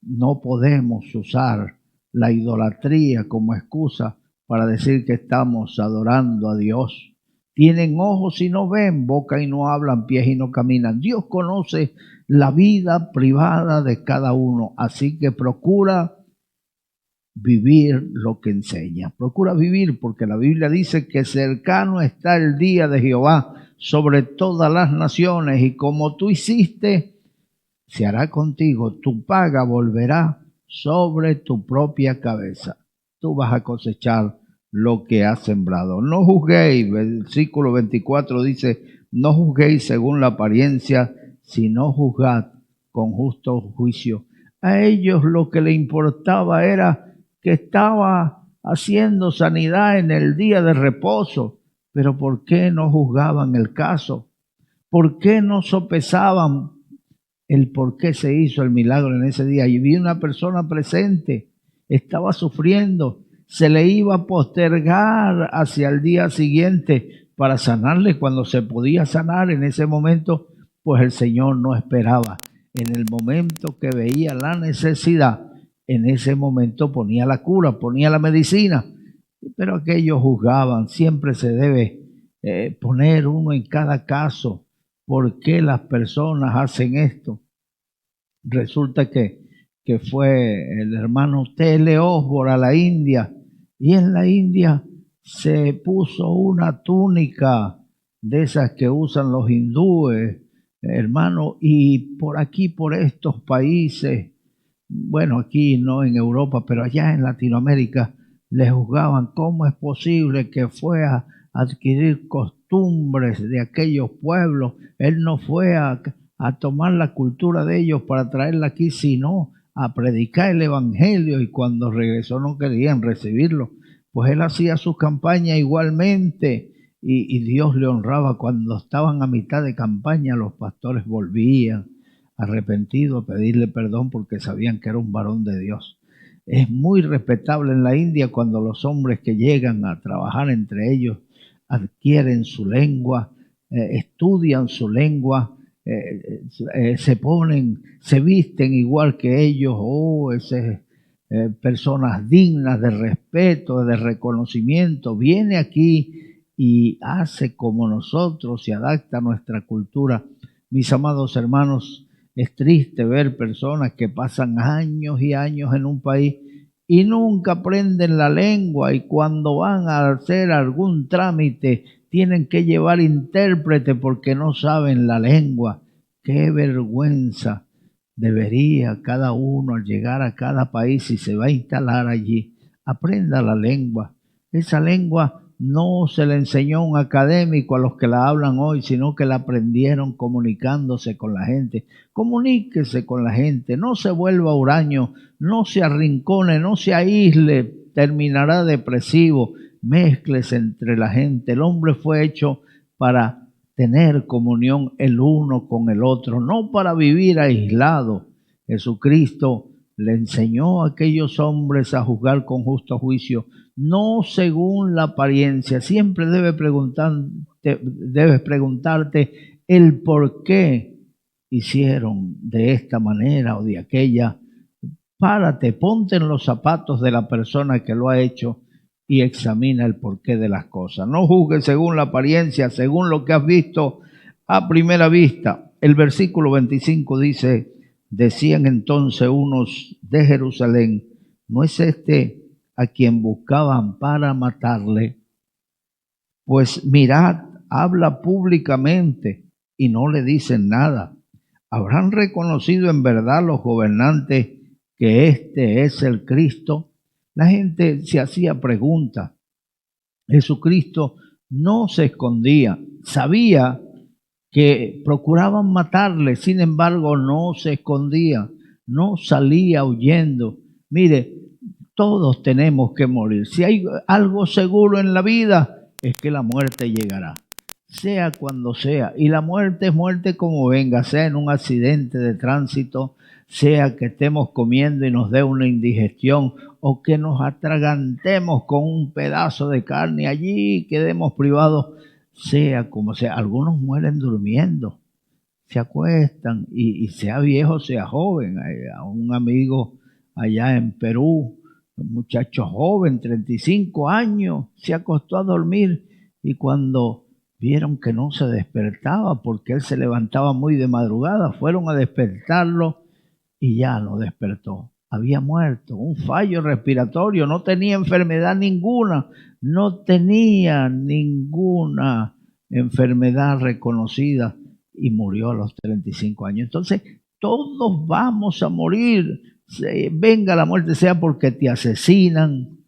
No podemos usar la idolatría como excusa para decir que estamos adorando a Dios. Tienen ojos y no ven, boca y no hablan, pies y no caminan. Dios conoce la vida privada de cada uno, así que procura vivir lo que enseña. Procura vivir, porque la Biblia dice que cercano está el día de Jehová sobre todas las naciones, y como tú hiciste, se hará contigo, tu paga volverá sobre tu propia cabeza. Tú vas a cosechar lo que has sembrado. No juzguéis, versículo 24 dice, no juzguéis según la apariencia, sino juzgad con justo juicio. A ellos lo que le importaba era que estaba haciendo sanidad en el día de reposo, pero ¿por qué no juzgaban el caso? ¿Por qué no sopesaban el por qué se hizo el milagro en ese día? Y vi una persona presente, estaba sufriendo, se le iba a postergar hacia el día siguiente para sanarle cuando se podía sanar en ese momento, pues el Señor no esperaba. En el momento que veía la necesidad, en ese momento ponía la cura, ponía la medicina, pero aquellos juzgaban. Siempre se debe poner uno en cada caso. ¿Por qué las personas hacen esto? Resulta que fue el hermano T.L. Osborne a la India, y en la India se puso una túnica de esas que usan los hindúes, hermano, y por aquí, por estos países, bueno, aquí no en Europa, pero allá en Latinoamérica, le juzgaban cómo es posible que fue a adquirir costumbres de aquellos pueblos. Él no fue a a tomar la cultura de ellos para traerla aquí, sino a predicar el evangelio, y cuando regresó no querían recibirlo. Pues él hacía su campaña igualmente y Dios le honraba. Cuando estaban a mitad de campaña, los pastores volvían arrepentidos a pedirle perdón porque sabían que era un varón de Dios. Es muy respetable en la India cuando los hombres que llegan a trabajar entre ellos adquieren su lengua, estudian su lengua, se visten igual que ellos, personas dignas de respeto, de reconocimiento. Viene aquí y hace como nosotros, se adapta a nuestra cultura. Mis amados hermanos, es triste ver personas que pasan años y años en un país y nunca aprenden la lengua, y cuando van a hacer algún trámite tienen que llevar intérprete porque no saben la lengua. ¡Qué vergüenza! Debería cada uno, al llegar a cada país, si se va a instalar allí, aprenda la lengua. Esa lengua no se le enseñó a un académico a los que la hablan hoy, sino que la aprendieron comunicándose con la gente. Comuníquese con la gente, no se vuelva huraño, no se arrincone, no se aísle, terminará depresivo. Mézclese entre la gente. El hombre fue hecho para tener comunión el uno con el otro, no para vivir aislado. Jesucristo le enseñó a aquellos hombres a juzgar con justo juicio, no según la apariencia. Siempre debes preguntarte el por qué hicieron de esta manera o de aquella. Párate, ponte en los zapatos de la persona que lo ha hecho y examina el porqué de las cosas. No juzgues según la apariencia, según lo que has visto a primera vista. El versículo 25 dice: decían entonces unos de Jerusalén, ¿no es este a quien buscaban para matarle? Pues mirad, habla públicamente y no le dicen nada. ¿Habrán reconocido en verdad los gobernantes que este es el Cristo? La gente se hacía preguntas. Jesucristo no se escondía, sabía que procuraban matarle, sin embargo no se escondía, no salía huyendo. Mire, todos tenemos que morir. Si hay algo seguro en la vida, es que la muerte llegará, sea cuando sea. Y la muerte es muerte como venga, sea en un accidente de tránsito, sea que estemos comiendo y nos dé una indigestión, o que nos atragantemos con un pedazo de carne allí y quedemos privados, sea como sea. Algunos mueren durmiendo, se acuestan, y sea viejo, sea joven. A un amigo allá en Perú, un muchacho joven, 35 años, se acostó a dormir, y cuando vieron que no se despertaba, porque él se levantaba muy de madrugada, fueron a despertarlo y ya no despertó. Había muerto, un fallo respiratorio, no tenía enfermedad ninguna, no tenía ninguna enfermedad reconocida, y murió a los 35 años. Entonces, todos vamos a morir, venga la muerte, sea porque te asesinan,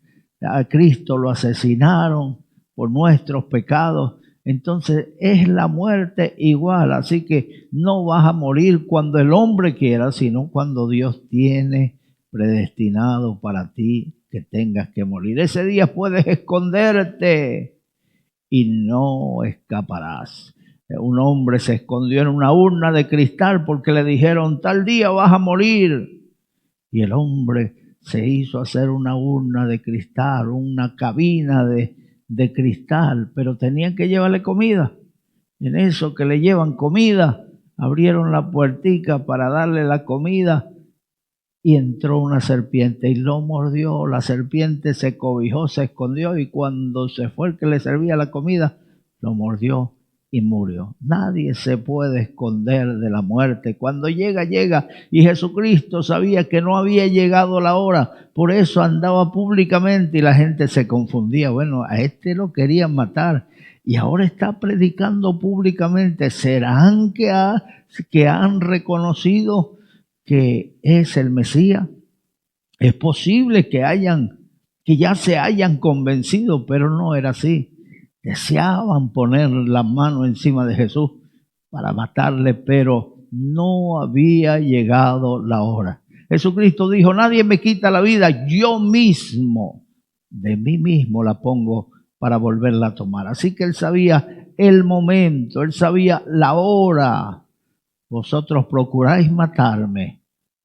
a Cristo lo asesinaron por nuestros pecados. Entonces es la muerte igual, así que no vas a morir cuando el hombre quiera, sino cuando Dios tiene predestinado para ti que tengas que morir. Ese día puedes esconderte y no escaparás. Un hombre se escondió en una urna de cristal porque le dijeron, tal día vas a morir. Y el hombre se hizo hacer una urna de cristal, una cabina de cristal, pero tenían que llevarle comida. En eso que le llevan comida, abrieron la puertica para darle la comida y entró una serpiente y lo mordió. La serpiente se cobijó, se escondió, y cuando se fue el que le servía la comida, lo mordió y murió. Nadie se puede esconder de la muerte. Cuando llega, llega. Y Jesucristo sabía que no había llegado la hora. Por eso andaba públicamente y la gente se confundía. Bueno, a este lo querían matar y ahora está predicando públicamente. ¿Serán que han reconocido que es el Mesías? Es posible que ya se hayan convencido, pero no era así. Deseaban poner la mano encima de Jesús para matarle, pero no había llegado la hora. Jesucristo dijo, nadie me quita la vida, yo mismo, de mí mismo la pongo para volverla a tomar. Así que él sabía el momento, él sabía la hora. Vosotros procuráis matarme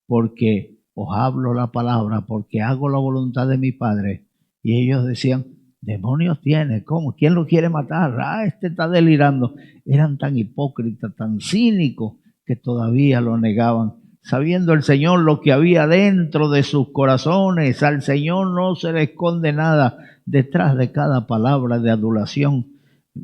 porque os hablo la palabra, porque hago la voluntad de mi Padre. Y ellos decían, demonios tiene, ¿cómo? ¿Quién lo quiere matar? Este está delirando. Eran tan hipócritas, tan cínicos, que todavía lo negaban. Sabiendo el Señor lo que había dentro de sus corazones, al Señor no se le esconde nada. Detrás de cada palabra de adulación,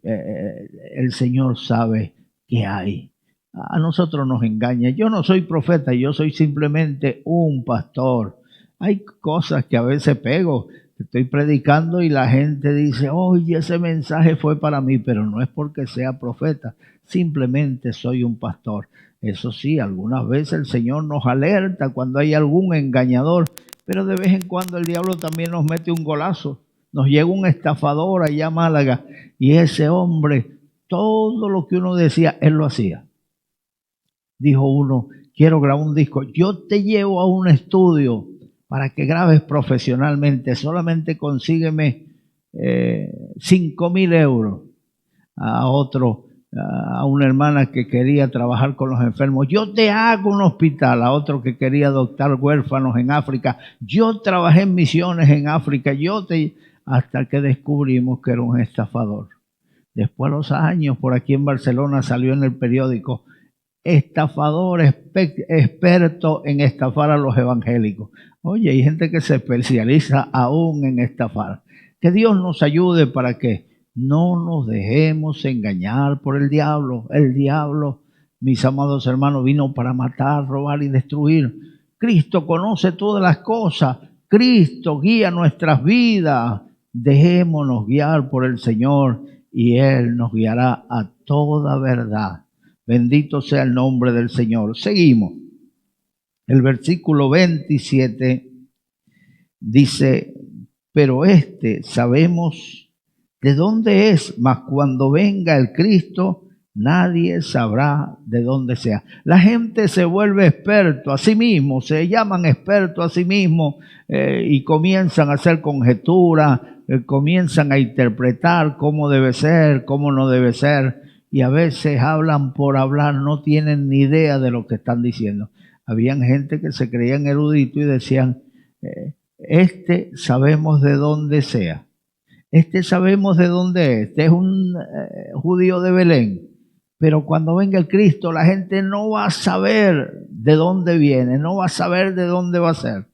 el Señor sabe qué hay. A nosotros nos engaña. Yo no soy profeta, yo soy simplemente un pastor. Hay cosas que a veces pego. Estoy predicando y la gente dice, oye, ese mensaje fue para mí, pero no es porque sea profeta, simplemente soy un pastor. Eso sí, algunas veces el Señor nos alerta cuando hay algún engañador, pero de vez en cuando el diablo también nos mete un golazo. Nos llega un estafador allá a Málaga y ese hombre, todo lo que uno decía, él lo hacía. Dijo uno, quiero grabar un disco, yo te llevo a un estudio para que grabes profesionalmente, solamente consígueme 5,000 euros. A otro, a una hermana que quería trabajar con los enfermos, yo te hago un hospital. A otro que quería adoptar huérfanos en África, yo trabajé en misiones en África, hasta que descubrimos que era un estafador. Después de los años, por aquí en Barcelona salió en el periódico, estafador experto en estafar a los evangélicos. Oye, hay gente que se especializa aún en estafar. Que Dios nos ayude para que no nos dejemos engañar por el diablo. El diablo, mis amados hermanos, vino para matar, robar y destruir. Cristo conoce todas las cosas. Cristo guía nuestras vidas. Dejémonos guiar por el Señor y Él nos guiará a toda verdad. Bendito sea el nombre del Señor. Seguimos. El versículo 27 dice, pero sabemos de dónde es, mas cuando venga el Cristo, nadie sabrá de dónde sea. La gente se vuelve experto a sí mismo, se llaman expertos a sí mismo y comienzan a hacer conjeturas, comienzan a interpretar cómo debe ser, cómo no debe ser. Y a veces hablan por hablar, no tienen ni idea de lo que están diciendo. Habían gente que se creían eruditos y decían, sabemos de dónde sea. Sabemos de dónde es. Este es un judío de Belén. Pero cuando venga el Cristo, la gente no va a saber de dónde viene, no va a saber de dónde va a ser.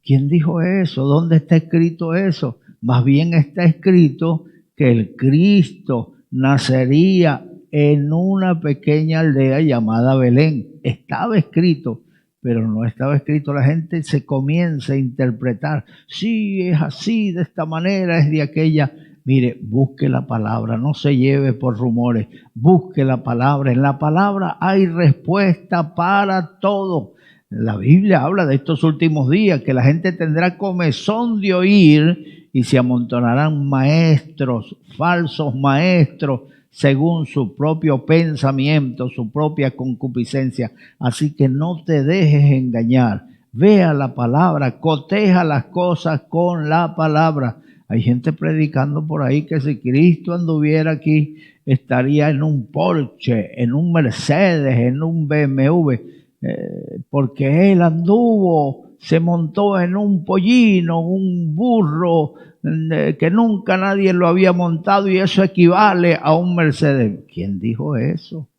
¿Quién dijo eso? ¿Dónde está escrito eso? Más bien está escrito que el Cristo nacería en una pequeña aldea llamada Belén. Estaba escrito, pero no estaba escrito. La gente se comienza a interpretar. Sí, es así, de esta manera, es de aquella. Mire, busque la palabra, no se lleve por rumores. Busque la palabra. En la palabra hay respuesta para todo. La Biblia habla de estos últimos días, que la gente tendrá comezón de oír y se amontonarán maestros, falsos maestros, según su propio pensamiento, su propia concupiscencia. Así que no te dejes engañar. Vea la palabra, coteja las cosas con la palabra. Hay gente predicando por ahí que si Cristo anduviera aquí, estaría en un Porsche, en un Mercedes, en un BMW, porque Él anduvo, se montó en un pollino, un burro, que nunca nadie lo había montado y eso equivale a un Mercedes. ¿Quién dijo eso?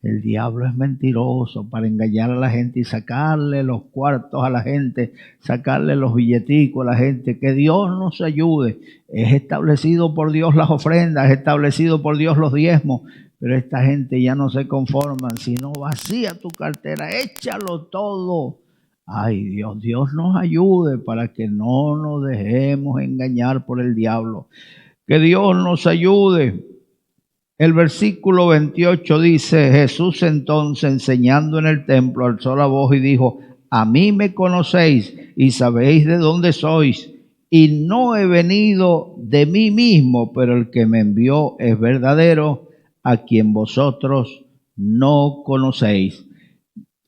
El diablo es mentiroso para engañar a la gente y sacarle los cuartos a la gente, sacarle los billeticos a la gente. Que Dios nos ayude. Es establecido por Dios las ofrendas, es establecido por Dios los diezmos, pero esta gente ya no se conforman. Si no, vacía tu cartera, échalo todo. Ay, Dios nos ayude para que no nos dejemos engañar por el diablo. Que Dios nos ayude. El versículo 28 dice, Jesús entonces enseñando en el templo alzó la voz y dijo, a mí me conocéis y sabéis de dónde sois, y no he venido de mí mismo, pero el que me envió es verdadero, a quien vosotros no conocéis.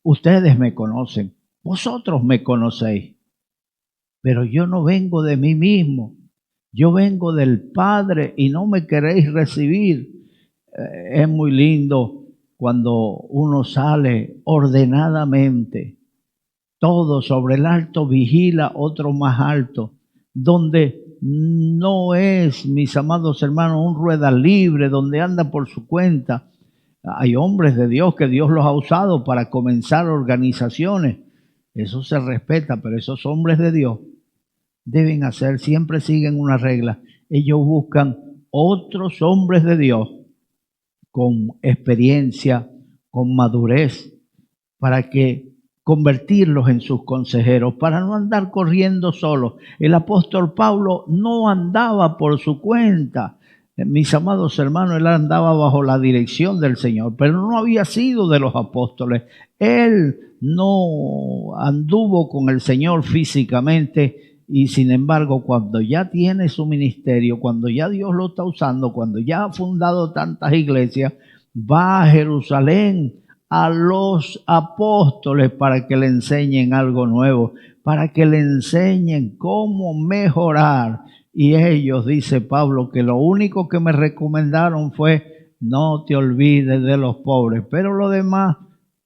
ustedes me conocen, vosotros me conocéis, pero yo no vengo de mí mismo, yo vengo del Padre y no me queréis recibir. Es muy lindo cuando uno sale ordenadamente, todo sobre el alto vigila otro más alto, donde no es, mis amados hermanos, un rueda libre, donde anda por su cuenta. Hay hombres de Dios que Dios los ha usado para comenzar organizaciones. Eso se respeta, pero esos hombres de Dios deben hacer, siempre siguen una regla. Ellos buscan otros hombres de Dios con experiencia, con madurez, para que convertirlos en sus consejeros, para no andar corriendo solos. El apóstol Pablo no andaba por su cuenta. Mis amados hermanos, él andaba bajo la dirección del Señor, pero no había sido de los apóstoles. Él no anduvo con el Señor físicamente y sin embargo, cuando ya tiene su ministerio, cuando ya Dios lo está usando, cuando ya ha fundado tantas iglesias, va a Jerusalén a los apóstoles para que le enseñen algo nuevo, para que le enseñen cómo mejorar. Y ellos, dice Pablo, que lo único que me recomendaron fue no te olvides de los pobres, pero lo demás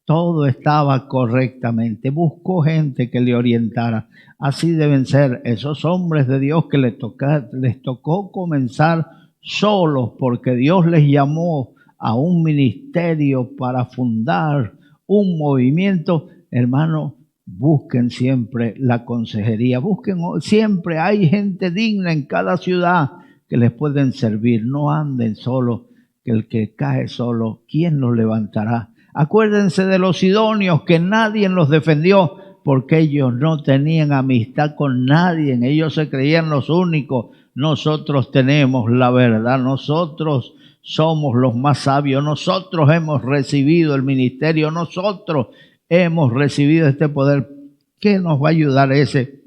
todo estaba correctamente. Buscó gente que le orientara. Así deben ser esos hombres de Dios que les tocó comenzar solos, porque Dios les llamó a un ministerio para fundar un movimiento. Hermano, busquen siempre la consejería, busquen siempre, hay gente digna en cada ciudad que les pueden servir. No anden solos, que el que cae solo, ¿quién los levantará? Acuérdense de los sidonios, que nadie los defendió, porque ellos no tenían amistad con nadie, ellos se creían los únicos. Nosotros tenemos la verdad, nosotros somos los más sabios, nosotros hemos recibido el ministerio, nosotros hemos recibido este poder. ¿Qué nos va a ayudar ese?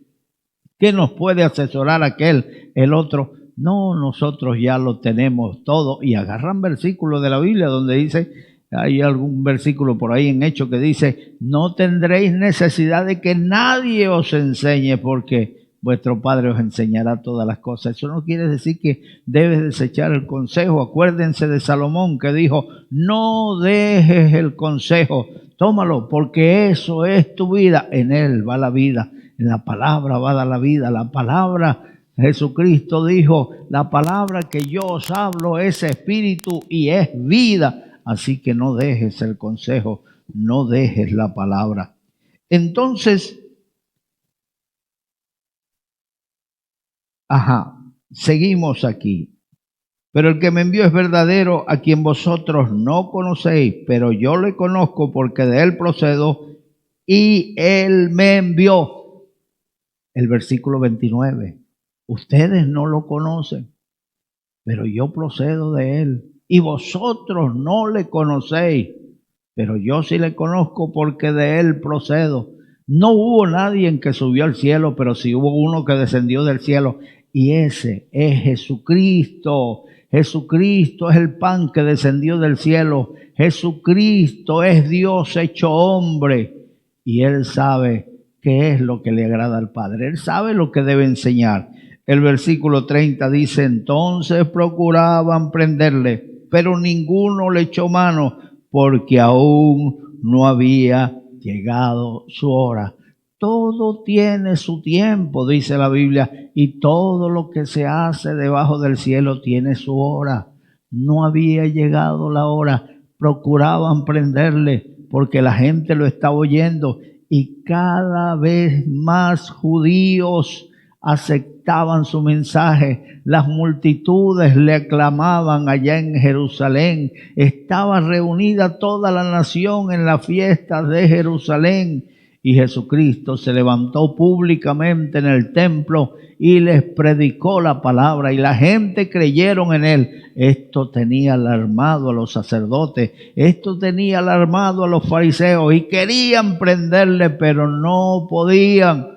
¿Qué nos puede asesorar aquel, el otro? No, nosotros ya lo tenemos todo. Y agarran versículos de la Biblia donde dice, hay algún versículo por ahí en Hechos que dice, no tendréis necesidad de que nadie os enseñe, porque vuestro Padre os enseñará todas las cosas. Eso no quiere decir que debes desechar el consejo. Acuérdense de Salomón, que dijo, no dejes el consejo, tómalo, porque eso es tu vida. En él va la vida, en la palabra va la vida. La palabra, Jesucristo dijo, la palabra que yo os hablo es espíritu y es vida. Así que no dejes el consejo, no dejes la palabra. Entonces, seguimos aquí. Pero el que me envió es verdadero, a quien vosotros no conocéis, pero yo le conozco porque de él procedo y él me envió. El versículo 29. Ustedes no lo conocen, pero yo procedo de él. Y vosotros no le conocéis, pero yo sí le conozco porque de él procedo. No hubo nadie en que subió al cielo, pero sí hubo uno que descendió del cielo. Y ese es Jesucristo. Jesucristo es el pan que descendió del cielo. Jesucristo es Dios hecho hombre. Y Él sabe qué es lo que le agrada al Padre. Él sabe lo que debe enseñar. El versículo 30 dice, entonces procuraban prenderle, pero ninguno le echó mano, porque aún no había llegado su hora. Todo tiene su tiempo, dice la Biblia, y todo lo que se hace debajo del cielo tiene su hora. No había llegado la hora. Procuraban prenderle porque la gente lo estaba oyendo y cada vez más judíos aceptaban su mensaje. Las multitudes le aclamaban allá en Jerusalén. Estaba reunida toda la nación en la fiesta de Jerusalén. Y Jesucristo se levantó públicamente en el templo y les predicó la palabra. Y la gente creyeron en él. Esto tenía alarmado a los sacerdotes. Esto tenía alarmado a los fariseos. Y querían prenderle, pero no podían,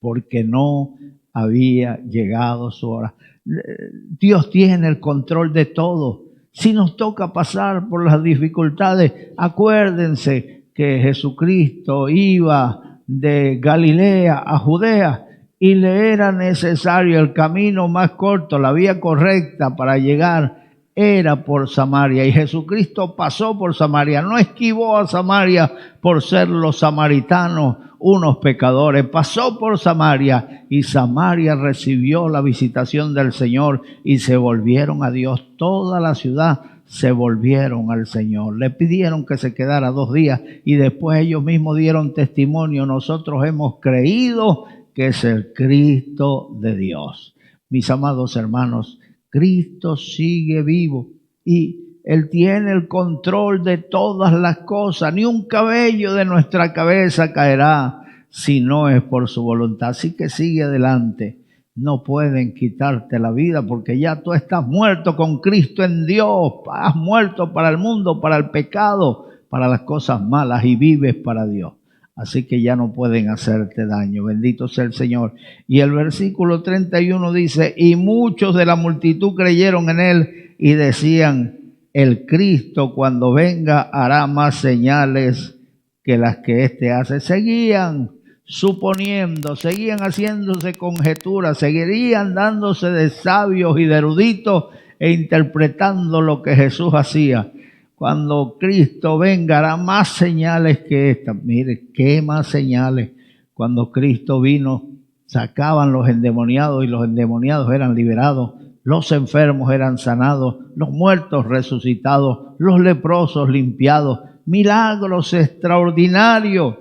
porque no había llegado su hora. Dios tiene el control de todo. Si nos toca pasar por las dificultades, acuérdense que Jesucristo iba de Galilea a Judea y le era necesario el camino más corto, la vía correcta para llegar era por Samaria, y Jesucristo pasó por Samaria, no esquivó a Samaria por ser los samaritanos unos pecadores, pasó por Samaria y Samaria recibió la visitación del Señor y se volvieron a Dios. Toda la ciudad se volvieron al Señor. Le pidieron que se quedara 2 días y después ellos mismos dieron testimonio: nosotros hemos creído que es el Cristo de Dios. Mis amados hermanos, Cristo sigue vivo y Él tiene el control de todas las cosas. Ni un cabello de nuestra cabeza caerá si no es por su voluntad. Así que sigue adelante. No pueden quitarte la vida porque ya tú estás muerto con Cristo en Dios. Has muerto para el mundo, para el pecado, para las cosas malas y vives para Dios. Así que ya no pueden hacerte daño. Bendito sea el Señor. Y el versículo 31 dice: y muchos de la multitud creyeron en Él y decían: el Cristo cuando venga hará más señales que las que éste hace. Seguían suponiendo, seguían haciéndose conjeturas, seguirían dándose de sabios y de eruditos e interpretando lo que Jesús hacía. Cuando Cristo venga hará más señales que esta. Mire, qué más señales. Cuando Cristo vino, sacaban los endemoniados y los endemoniados eran liberados. Los enfermos eran sanados, los muertos resucitados, los leprosos limpiados. Milagros extraordinarios.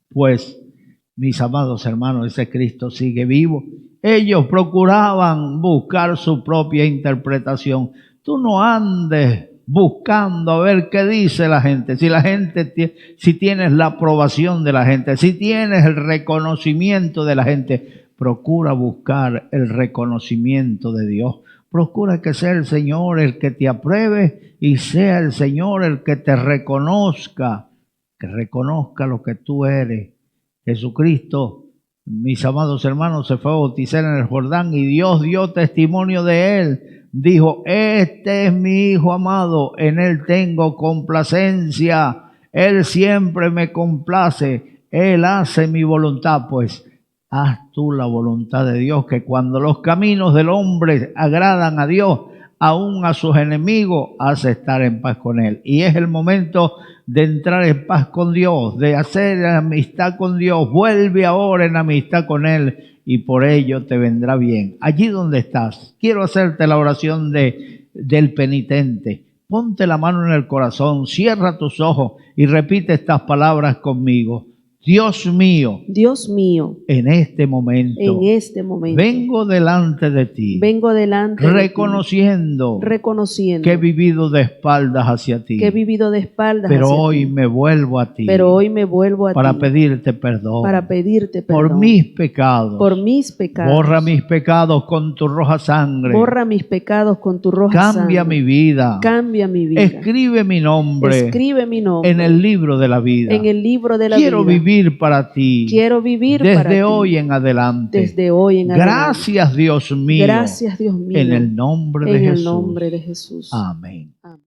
Pues, mis amados hermanos, ese Cristo sigue vivo. Ellos procuraban buscar su propia interpretación. Tú no andes buscando a ver qué dice la gente. Si tienes la aprobación de la gente, si tienes el reconocimiento de la gente, procura buscar el reconocimiento de Dios. Procura que sea el Señor el que te apruebe y sea el Señor el que te reconozca, que reconozca lo que tú eres. Jesucristo, mis amados hermanos, se fue a bautizar en el Jordán y Dios dio testimonio de Él. Dijo: este es mi Hijo amado, en Él tengo complacencia. Él siempre me complace, Él hace mi voluntad. Pues haz tú la voluntad de Dios, que cuando los caminos del hombre agradan a Dios, aún a sus enemigos hace estar en paz con Él. Y es el momento de entrar en paz con Dios, de hacer amistad con Dios. Vuelve ahora en amistad con Él y por ello te vendrá bien. Allí donde estás, quiero hacerte la oración del penitente. Ponte la mano en el corazón, cierra tus ojos y repite estas palabras conmigo. Dios mío, en este momento, vengo delante de ti, reconociendo que he vivido de espaldas hacia ti, pero hoy me vuelvo a ti, para pedirte perdón, por mis pecados, borra mis pecados con tu roja sangre, cambia mi vida, escribe mi nombre en el libro de la vida, quiero vivir para ti. Desde hoy en adelante. Gracias, Dios mío. En el nombre de Jesús. Amén.